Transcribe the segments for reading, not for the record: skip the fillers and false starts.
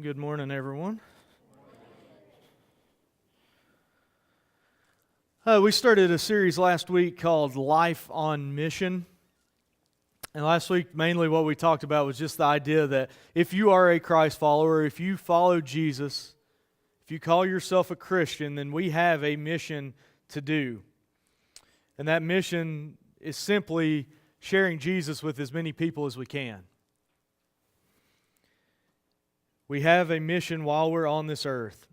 Good morning, everyone. We started a series last week called Life on Mission. And last week, mainly what we talked about was just the idea that if you are a Christ follower, if you follow Jesus, if you call yourself a Christian, then we have a mission to do. And that mission is simply sharing Jesus with as many people as we can. We have a mission while we're on this earth,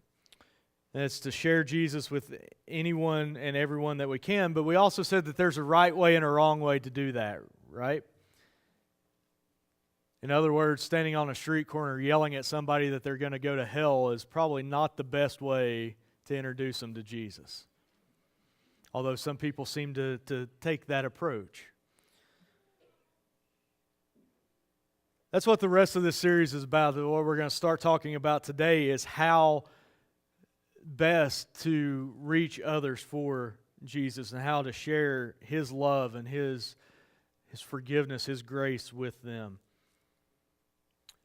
and it's to share Jesus with anyone and everyone that we can, but we also said that there's a right way and a wrong way to do that, right? In other words, standing on a street corner yelling at somebody that they're going to go to hell is probably not the best way to introduce them to Jesus, although some people seem to take that approach. That's what the rest of this series is about. What we're going to start talking about today is how best to reach others for Jesus and how to share His love and His forgiveness, His grace with them.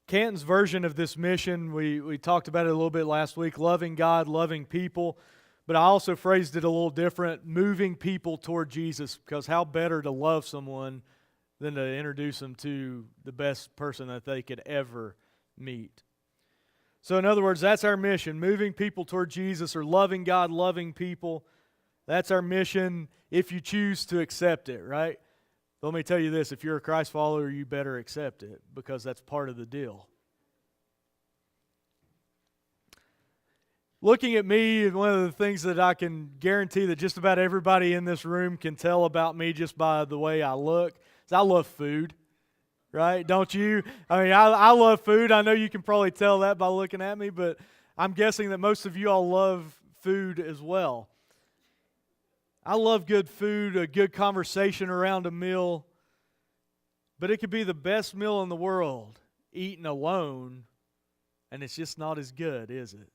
Canton's version of this mission, we talked about it a little bit last week, loving God, loving people, but I also phrased it a little different, moving people toward Jesus, because how better to love someone than to introduce them to the best person that they could ever meet. So in other words, that's our mission, moving people toward Jesus or loving God, loving people. That's our mission if you choose to accept it, right? Let me tell you this, if you're a Christ follower, you better accept it because that's part of the deal. Looking at me, one of the things that I can guarantee that just about everybody in this room can tell about me just by the way I look, I love food, right? Don't you? I mean, I love food. I know you can probably tell that by looking at me, but I'm guessing that most of you all love food as well. I love good food, a good conversation around a meal, but it could be the best meal in the world, eaten alone, and it's just not as good, is it?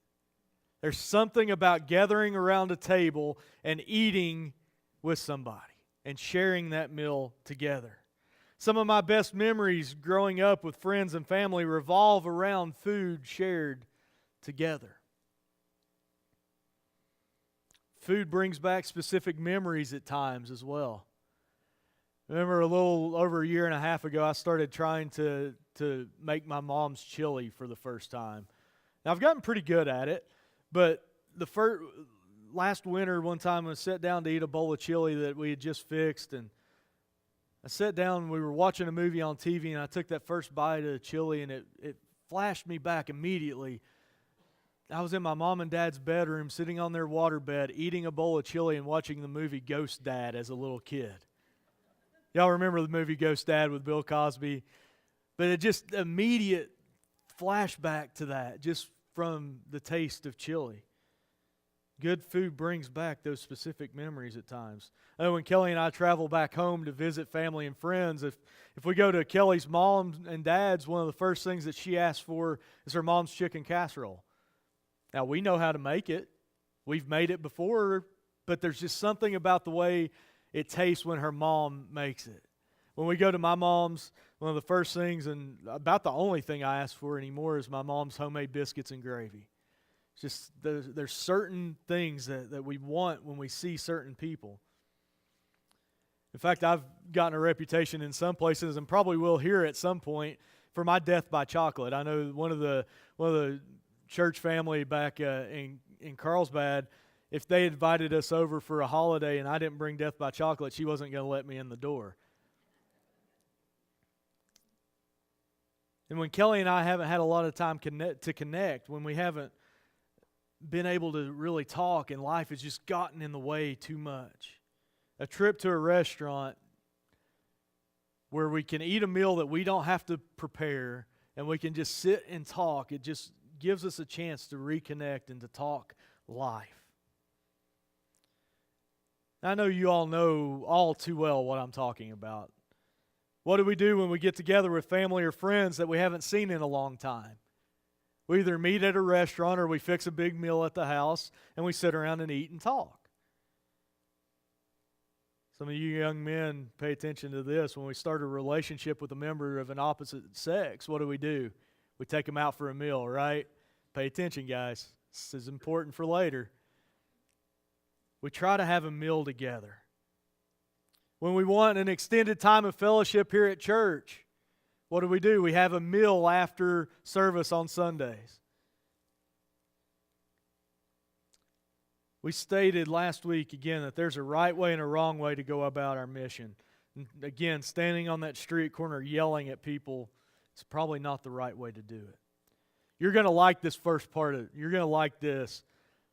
There's something about gathering around a table and eating with somebody and sharing that meal together. Some of my best memories growing up with friends and family revolve around food shared together. Food brings back specific memories at times as well. I remember a little over a year and a half ago, I started trying to make my mom's chili for the first time. Now, I've gotten pretty good at it, but last winter, one time I sat down to eat a bowl of chili that we had just fixed, and I sat down, we were watching a movie on TV, and I took that first bite of the chili, and it flashed me back immediately. I was in my mom and dad's bedroom, sitting on their waterbed, eating a bowl of chili and watching the movie Ghost Dad as a little kid. Y'all remember the movie Ghost Dad with Bill Cosby? But it just immediate flashback to that, just from the taste of chili. Good food brings back those specific memories at times. I know when Kelly and I travel back home to visit family and friends, if we go to Kelly's mom and dad's, one of the first things that she asks for is her mom's chicken casserole. Now, we know how to make it. We've made it before, but there's just something about the way it tastes when her mom makes it. When we go to my mom's, one of the first things, and about the only thing I ask for anymore, is my mom's homemade biscuits and gravy. Just there's certain things that we want when we see certain people. In fact, I've gotten a reputation in some places, and probably will here at some point, for my death by chocolate. I know one of the church family back in Carlsbad, if they invited us over for a holiday and I didn't bring death by chocolate, she wasn't going to let me in the door. And when Kelly and I haven't had a lot of time to connect, when we haven't been able to really talk and life has just gotten in the way too much, a trip to a restaurant where we can eat a meal that we don't have to prepare and we can just sit and talk, it just gives us a chance to reconnect and to talk life. I know you all know all too well what I'm talking about. What do we do when we get together with family or friends that we haven't seen in a long time? We either meet at a restaurant or we fix a big meal at the house and we sit around and eat and talk. Some of you young men pay attention to this. When we start a relationship with a member of an opposite sex, what do? We take them out for a meal, right? Pay attention, guys. This is important for later. We try to have a meal together. When we want an extended time of fellowship here at church, what do? We have a meal after service on Sundays. We stated last week again that there's a right way and a wrong way to go about our mission. And again, standing on that street corner yelling at people is probably not the right way to do it. You're going to like this first part of it. You're going to like this.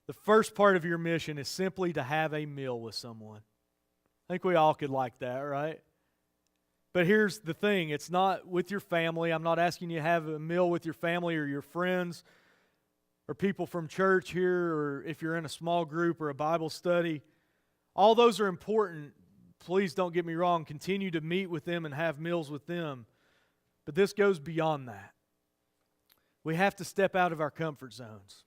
The first part of your mission is simply to have a meal with someone. I think we all could like that, right? But here's the thing. It's not with your family. I'm not asking you to have a meal with your family or your friends or people from church here, or if you're in a small group or a Bible study. All those are important. Please don't get me wrong. Continue to meet with them and have meals with them. But this goes beyond that. We have to step out of our comfort zones.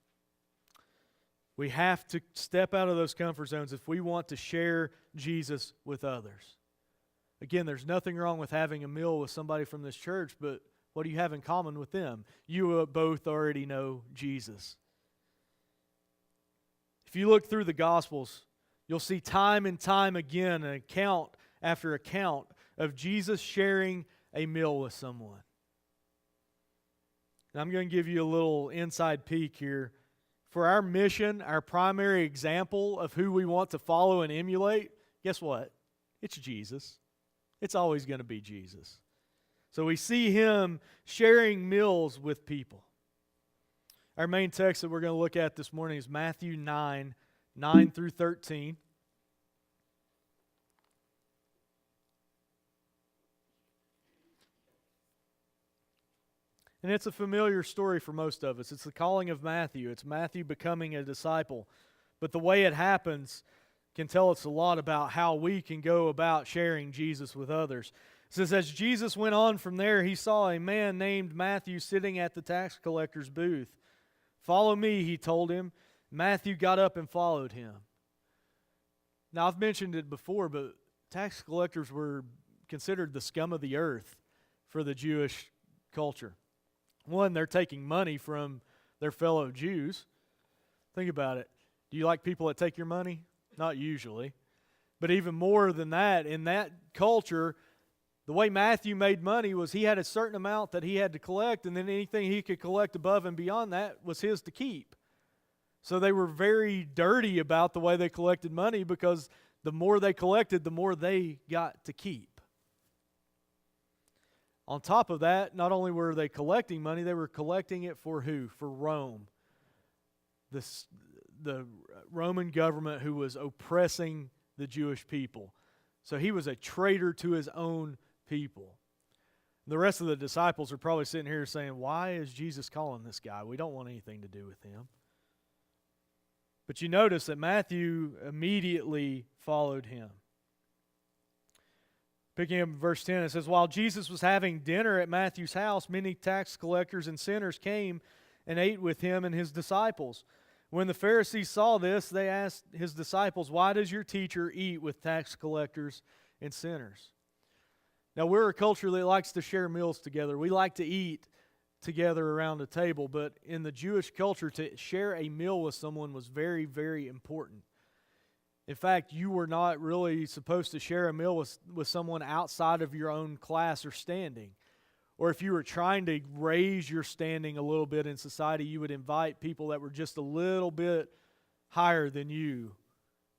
We have to step out of those comfort zones if we want to share Jesus with others. Again, there's nothing wrong with having a meal with somebody from this church, but what do you have in common with them? You both already know Jesus. If you look through the Gospels, you'll see time and time again an account after account of Jesus sharing a meal with someone. And I'm going to give you a little inside peek here. For our mission, our primary example of who we want to follow and emulate, guess what? It's Jesus. It's always going to be Jesus. So we see him sharing meals with people. Our main text that we're going to look at this morning is Matthew 9 through 13. And it's a familiar story for most of us. It's the calling of Matthew. It's Matthew becoming a disciple. But the way it happens can tell us a lot about how we can go about sharing Jesus with others. It says, as Jesus went on from there, he saw a man named Matthew sitting at the tax collector's booth. Follow me, he told him. Matthew got up and followed him. Now, I've mentioned it before, but tax collectors were considered the scum of the earth for the Jewish culture. One, they're taking money from their fellow Jews. Think about it. Do you like people that take your money? Not usually. But even more than that, in that culture, the way Matthew made money was he had a certain amount that he had to collect, and then anything he could collect above and beyond that was his to keep. So they were very dirty about the way they collected money, because the more they collected, the more they got to keep. On top of that, not only were they collecting money, they were collecting it for who? For Rome. The Roman government who was oppressing the Jewish people. So he was a traitor to his own people. The rest of the disciples are probably sitting here saying, why is Jesus calling this guy? We don't want anything to do with him. But you notice that Matthew immediately followed him. Picking up verse 10, it says, while Jesus was having dinner at Matthew's house, many tax collectors and sinners came and ate with him and his disciples. When the Pharisees saw this, they asked his disciples, why does your teacher eat with tax collectors and sinners? Now, we're a culture that likes to share meals together. We like to eat together around a table, but in the Jewish culture, to share a meal with someone was very, very important. In fact, you were not really supposed to share a meal with someone outside of your own class or standing. Or if you were trying to raise your standing a little bit in society, you would invite people that were just a little bit higher than you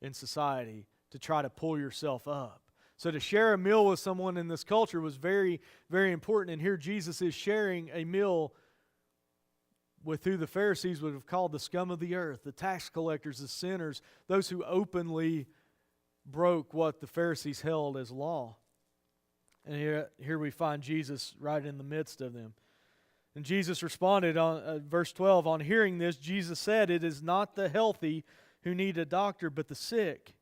in society to try to pull yourself up. So to share a meal with someone in this culture was very, very important. And here Jesus is sharing a meal with who the Pharisees would have called the scum of the earth, the tax collectors, the sinners, those who openly broke what the Pharisees held as law. And here we find Jesus right in the midst of them. And Jesus responded on verse 12, on hearing this, Jesus said, it is not the healthy who need a doctor, but the sick.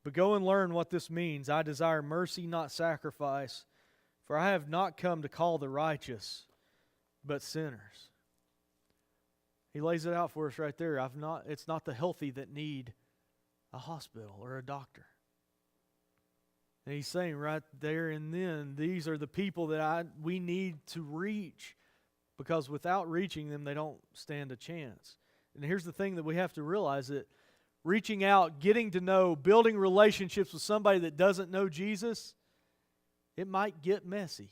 But go and learn what this means. I desire mercy, not sacrifice, for I have not come to call the righteous, but sinners. He lays it out for us right there. It's not the healthy that need a hospital or a doctor. And he's saying right there and then, these are the people that we need to reach. because without reaching them, they don't stand a chance. And here's the thing that we have to realize, that reaching out, getting to know, building relationships with somebody that doesn't know Jesus, it might get messy.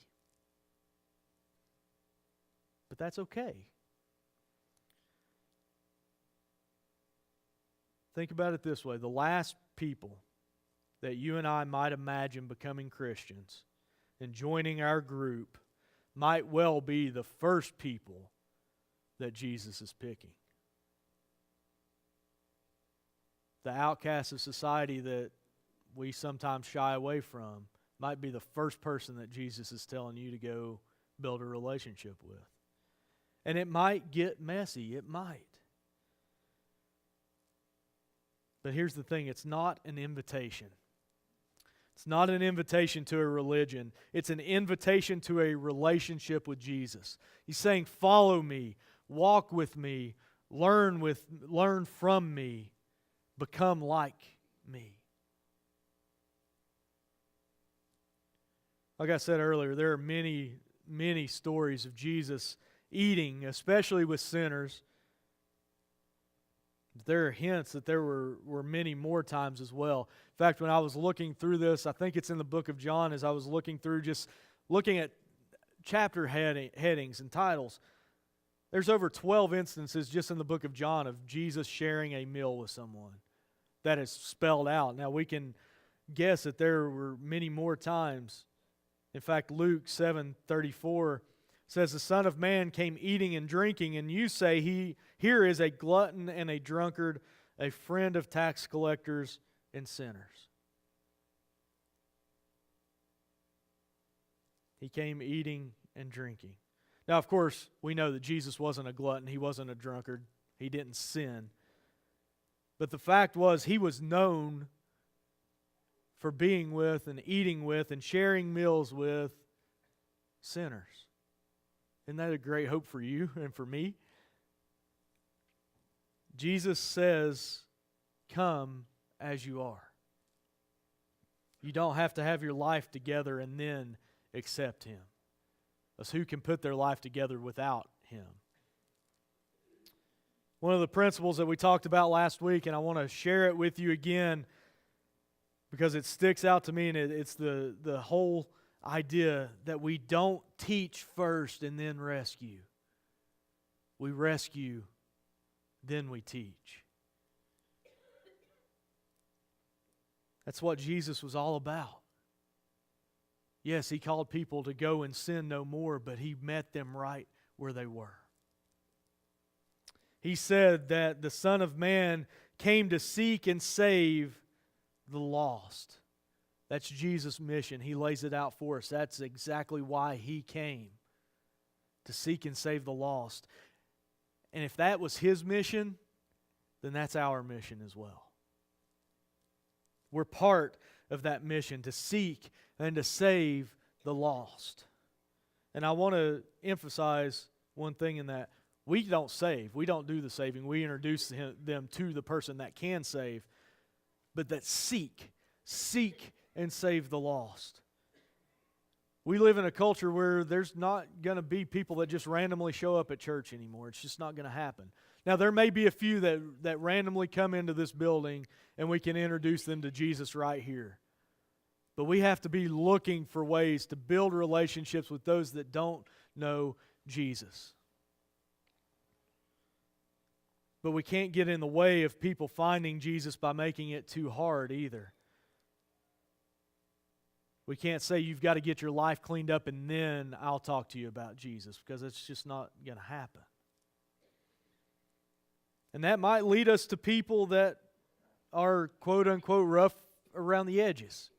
But that's okay. Think about it this way. The last people that you and I might imagine becoming Christians and joining our group might well be the first people that Jesus is picking. The outcasts of society that we sometimes shy away from might be the first person that Jesus is telling you to go build a relationship with. And it might get messy. It might. But here's the thing. It's not an invitation. It's not an invitation to a religion. It's an invitation to a relationship with Jesus. He's saying, follow me, walk with me, learn from me, become like me. Like I said earlier, there are many, many stories of Jesus eating, especially with sinners. There are hints that there were many more times as well. In fact, when I was looking through this, I think it's in the book of John, as I was looking through, just looking at chapter headings and titles, there's over 12 instances just in the book of John of Jesus sharing a meal with someone. That is spelled out. Now we can guess that there were many more times. In fact, Luke 7:34 says, the Son of Man came eating and drinking, and you say, here is a glutton and a drunkard, a friend of tax collectors and sinners. He came eating and drinking. Now, of course, we know that Jesus wasn't a glutton. He wasn't a drunkard. He didn't sin. But the fact was, he was known for being with and eating with and sharing meals with sinners. Isn't that a great hope for you and for me? Jesus says, come as you are. You don't have to have your life together and then accept Him. Because who can put their life together without Him? One of the principles that we talked about last week, and I want to share it with you again because it sticks out to me, and it's the whole idea that we don't teach first and then rescue. We rescue, then we teach. That's what Jesus was all about. Yes, He called people to go and sin no more, but He met them right where they were. He said that the Son of Man came to seek and save the lost. That's Jesus' mission. He lays it out for us. That's exactly why He came, to seek and save the lost. And if that was His mission, then that's our mission as well. We're part of that mission, to seek and to save the lost. And I want to emphasize one thing in that. We don't save. We don't do the saving. We introduce them to the person that can save. But that seek and save the lost. We live in a culture where there's not going to be people that just randomly show up at church anymore. It's just not going to happen. Now, there may be a few that randomly come into this building and we can introduce them to Jesus right here. But we have to be looking for ways to build relationships with those that don't know Jesus. But we can't get in the way of people finding Jesus by making it too hard either. We can't say you've got to get your life cleaned up and then I'll talk to you about Jesus, because it's just not going to happen. And that might lead us to people that are quote-unquote rough around the edges.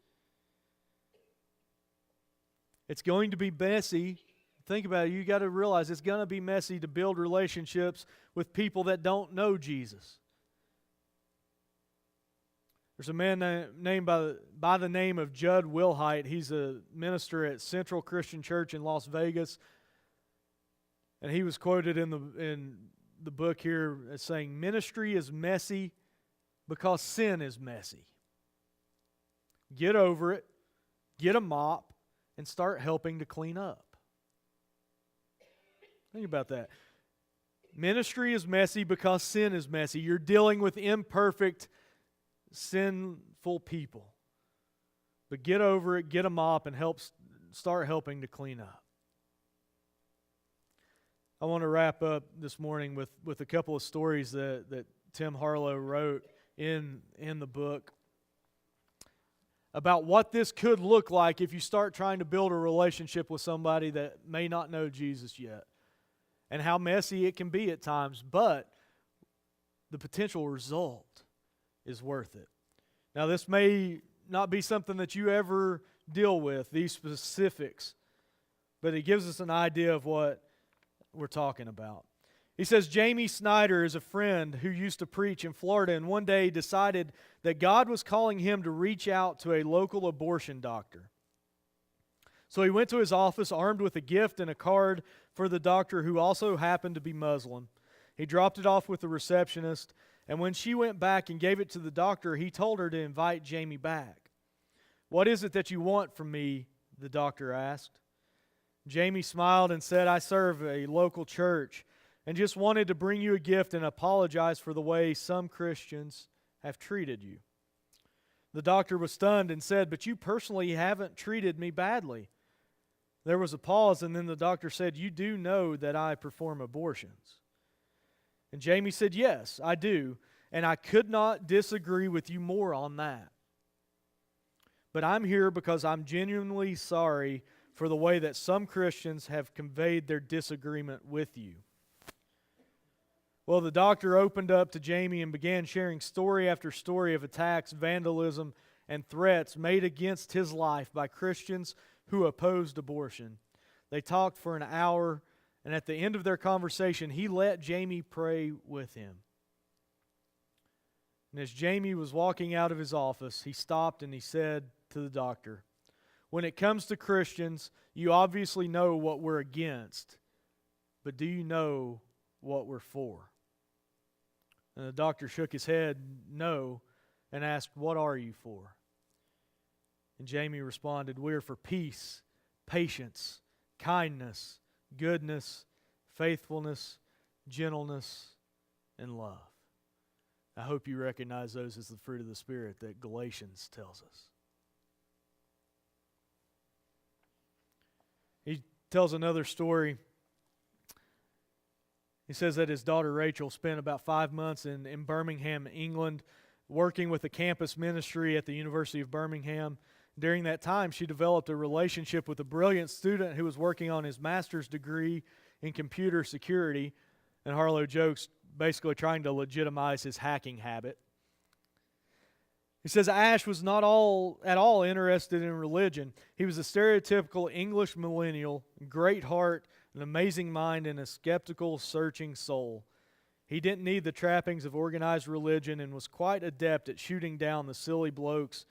It's going to be messy. Think about it. You got to realize it's going to be messy to build relationships with people that don't know Jesus. There's a man named by the name of Judd Wilhite. He's a minister at Central Christian Church in Las Vegas. And he was quoted in the book here as saying, ministry is messy because sin is messy. Get over it, get a mop, and start helping to clean up. Think about that. Ministry is messy because sin is messy. You're dealing with imperfect, sinful people. But get over it, get a mop, and start helping to clean up. I want to wrap up this morning with a couple of stories that Tim Harlow wrote in the book about what this could look like if you start trying to build a relationship with somebody that may not know Jesus yet, and how messy it can be at times, but the potential result is worth it. Now, this may not be something that you ever deal with, these specifics, but it gives us an idea of what we're talking about. He says, Jamie Snyder is a friend who used to preach in Florida, and one day decided that God was calling him to reach out to a local abortion doctor. So he went to his office armed with a gift and a card for the doctor, who also happened to be Muslim. He dropped it off with the receptionist, and when she went back and gave it to the doctor, he told her to invite Jamie back. "What is it that you want from me?" the doctor asked. Jamie smiled and said, "I serve a local church and just wanted to bring you a gift and apologize for the way some Christians have treated you." The doctor was stunned and said, "But you personally haven't treated me badly." There was a pause, and then the doctor said, "You do know that I perform abortions?" And Jamie said, "Yes, I do, and I could not disagree with you more on that. But I'm here because I'm genuinely sorry for the way that some Christians have conveyed their disagreement with you." Well, the doctor opened up to Jamie and began sharing story after story of attacks, vandalism, and threats made against his life by Christians who opposed abortion. They talked for an hour, and at the end of their conversation, he let Jamie pray with him. And as Jamie was walking out of his office, he stopped and he said to the doctor, "When it comes to Christians, you obviously know what we're against, but do you know what we're for?" And the doctor shook his head no and asked, "What are you for?" And Jamie responded, "We're for peace, patience, kindness, goodness, faithfulness, gentleness, and love." I hope you recognize those as the fruit of the Spirit that Galatians tells us. He tells another story. He says that his daughter Rachel spent about 5 months in Birmingham, England, working with the campus ministry at the University of Birmingham. During that time, she developed a relationship with a brilliant student who was working on his master's degree in computer security, and Harlow jokes, basically trying to legitimize his hacking habit. He says Ash was not at all interested in religion. He was a stereotypical English millennial, great heart, an amazing mind, and a skeptical, searching soul. He didn't need the trappings of organized religion and was quite adept at shooting down the silly blokes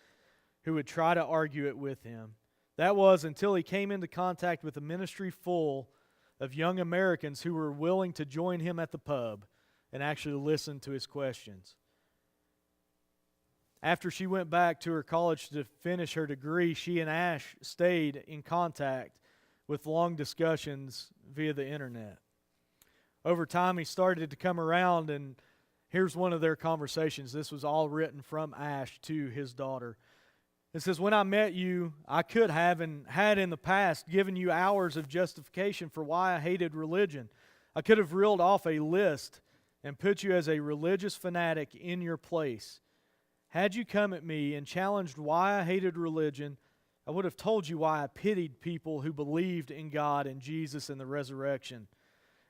who would try to argue it with him. That was until he came into contact with a ministry full of young Americans who were willing to join him at the pub and actually listen to his questions. After she went back to her college to finish her degree, she and Ash stayed in contact with long discussions via the internet. Over time, he started to come around, and here's one of their conversations. This was all written from Ash to his daughter. It says, "When I met you, I could have and had in the past given you hours of justification for why I hated religion. I could have reeled off a list and put you as a religious fanatic in your place. Had you come at me and challenged why I hated religion, I would have told you why I pitied people who believed in God and Jesus and the resurrection.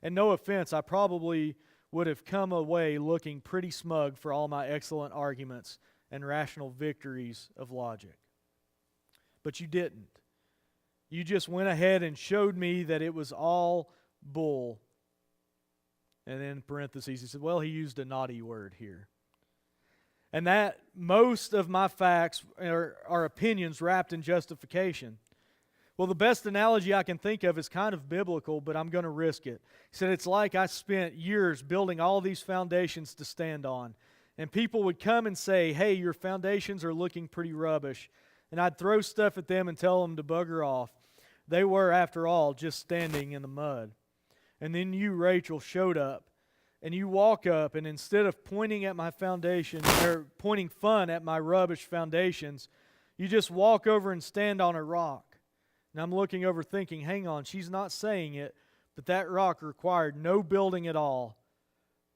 And no offense, I probably would have come away looking pretty smug for all my excellent arguments and rational victories of logic. But you didn't. You just went ahead and showed me that it was all bull." And then in parentheses, he said, well, he used a naughty word here. "And that most of my facts are opinions wrapped in justification. Well, the best analogy I can think of is kind of biblical, but I'm going to risk it." He said, "It's like I spent years building all these foundations to stand on. And people would come and say, 'Hey, your foundations are looking pretty rubbish.' And I'd throw stuff at them and tell them to bugger off. They were, after all, just standing in the mud. And then you, Rachel, showed up. And you walk up, and instead of pointing at my foundation, or pointing fun at my rubbish foundations, you just walk over and stand on a rock. And I'm looking over thinking, hang on, she's not saying it, but that rock required no building at all.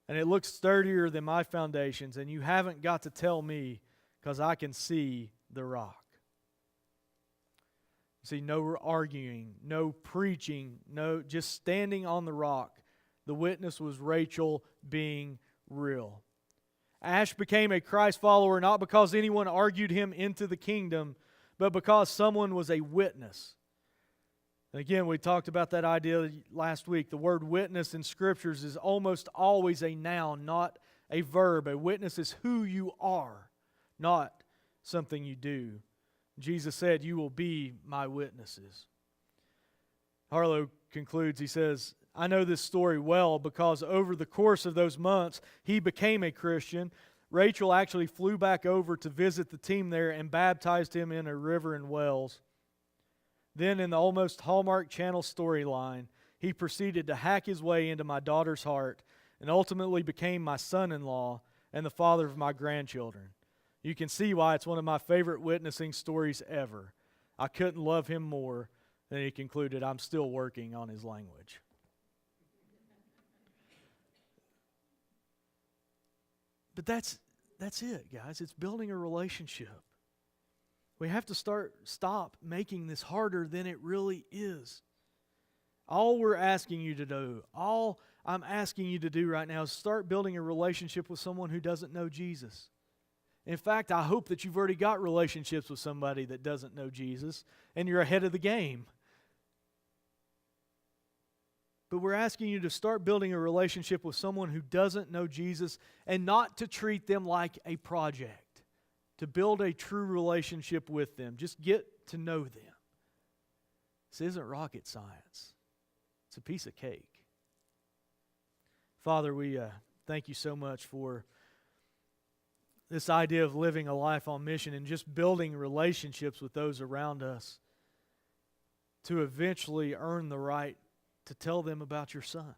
And it looks sturdier than my foundations, and you haven't got to tell me because I can see the rock. See, no arguing, no preaching, no just standing on the rock. The witness was Rachel being real. Ash became a Christ follower not because anyone argued him into the kingdom, but because someone was a witness. And again, we talked about that idea last week. The word witness in Scriptures is almost always a noun, not a verb. A witness is who you are, not something you do. Jesus said, "You will be my witnesses." Harlow concludes, he says, "I know this story well because over the course of those months, he became a Christian. Rachel actually flew back over to visit the team there and baptized him in a river in Wales. Then in the almost Hallmark Channel storyline, he proceeded to hack his way into my daughter's heart and ultimately became my son-in-law and the father of my grandchildren. You can see why it's one of my favorite witnessing stories ever. I couldn't love him more." Then he concluded, "I'm still working on his language." But that's it, guys. It's building a relationship. We have to stop making this harder than it really is. All we're asking you to do, all I'm asking you to do right now is start building a relationship with someone who doesn't know Jesus. In fact, I hope that you've already got relationships with somebody that doesn't know Jesus and you're ahead of the game. But we're asking you to start building a relationship with someone who doesn't know Jesus and not to treat them like a project. To build a true relationship with them. Just get to know them. This isn't rocket science. It's a piece of cake. Father, we thank you so much for this idea of living a life on mission and just building relationships with those around us to eventually earn the right to tell them about your Son.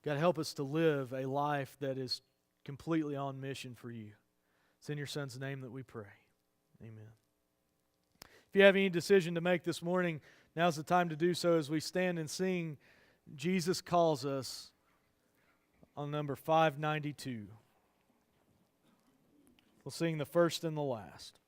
God, help us to live a life that is completely on mission for you. It's in your Son's name that we pray. Amen. If you have any decision to make this morning, now's the time to do so as we stand and sing Jesus Calls Us on number 592. We'll sing the first and the last.